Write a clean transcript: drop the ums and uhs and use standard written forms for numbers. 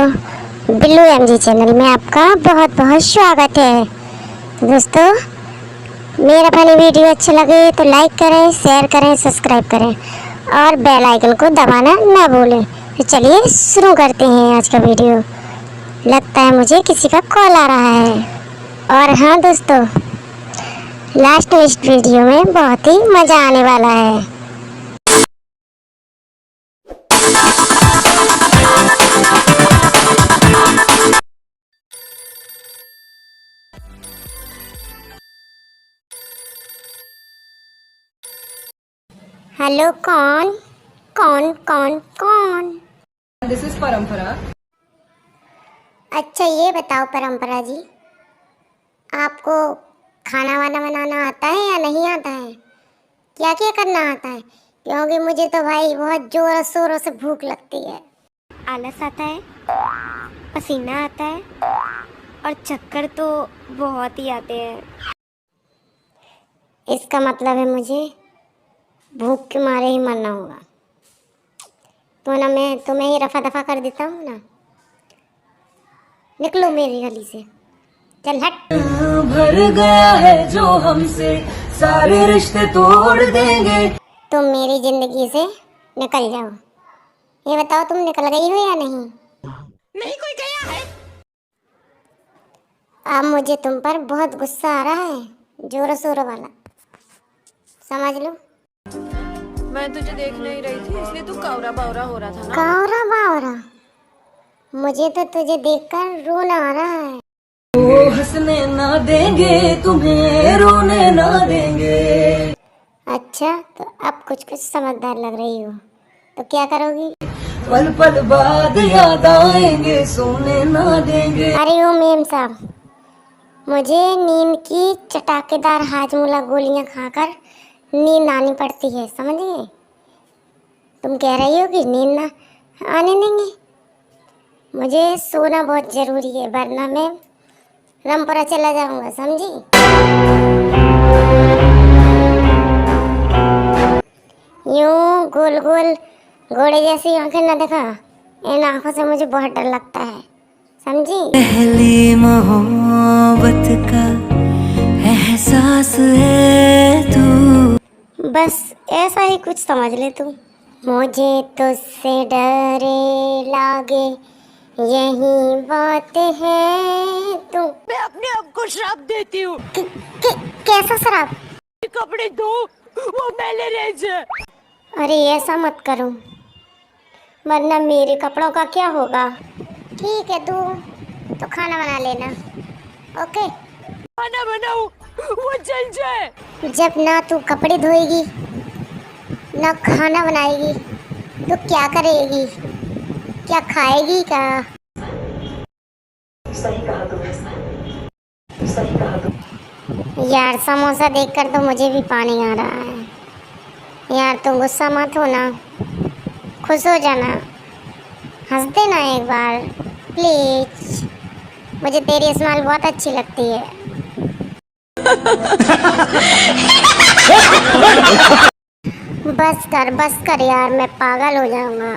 Billu MG channel में आपका बहुत बहुत स्वागत है। दोस्तों, मेरा फनी वीडियो अच्छा लगे तो लाइक करें, शेयर करें, सब्सक्राइब करें और बेल आइकन को दबाना ना भूलें। तो चलिए शुरू करते हैं आज का वीडियो। लगता है मुझे किसी का कॉल आ रहा है। और हाँ दोस्तों, लास्ट में इस वीडियो में बहुत ही मज़ा आने वाला है। हेलो, कौन कौन कौन कौन? दिस इज परंपरा। अच्छा, ये बताओ परंपरा जी, आपको खाना वाना बनाना आता है या नहीं आता है? क्या क्या करना आता है? क्योंकि मुझे तो भाई बहुत जोरों शोरों से भूख लगती है। आलस आता है, पसीना आता है और चक्कर तो बहुत ही आते हैं। इसका मतलब है मुझे भूख के मारे ही मरना होगा। तो ना मैं तुम्हें ही रफा दफा कर देता हूँ ना। निकलो मेरी गली से, चल हट। भर गया है जो हमसे सारे रिश्ते तोड़ देंगे। तुम मेरी जिंदगी से निकल जाओ। ये बताओ, तुम निकल गई हो या नहीं? नहीं कोई गया है। अब मुझे तुम पर बहुत गुस्सा आ रहा है, जोरों शोरों वाला, समझ लो। मैं तुझे देख नहीं रही थी, इसलिए तू कावरा बावरा हो रहा था ना। कावरा बावरा? मुझे तो तुझे देखकर रोना आ रहा है। वो हंसने ना देंगे तुम्हें, रोने ना देंगे। अच्छा, तो अब कुछ कुछ समझदार लग रही हो, तो क्या करोगी? पल पल बाद याद आएंगे, सोने ना देंगे। अरे ओ मेम साहब, मुझे नींद की चटाकेदार हाजमुला गोलियां खाकर नींद आनी पड़ती है, समझ गए? तुम कह रही हो कि नींद ना आने देंगे? मुझे सोना बहुत ज़रूरी है, वरना मैं रामपुरा चला जाऊंगा, समझी? यूं गोल गोल घोड़े जैसी आंखें न दिखा। इन आंखों से मुझे बहुत डर लगता है, समझी? पहली मोहब्बत का एहसास है तू। बस ऐसा ही कुछ समझ ले तू। मुझे तुझसे डरे लागे, यही बात है तू। मैं अपने आप को श्राप देती हूँ। कैसा शराब? कपड़े धो, वो मैले रेज है। अरे ऐसा मत करो, वरना मेरे कपड़ों का क्या होगा? ठीक है, तो खाना बना लेना, ओके? खाना बनाऊं, वो जल जाए। जब ना तू कपड़े धोएगी ना खाना बनाएगी, तो क्या करेगी? क्या खाएगी? क्या? सही कहा तुमने, सही कहा तुम। यार, समोसा देखकर तो मुझे भी पानी आ रहा है। यार तुम गुस्सा मत हो ना, खुश हो जाना, हंस देना एक बार प्लीज। मुझे तेरी स्माइल बहुत अच्छी लगती है। बस कर यार, मैं पागल हो जाऊंगा।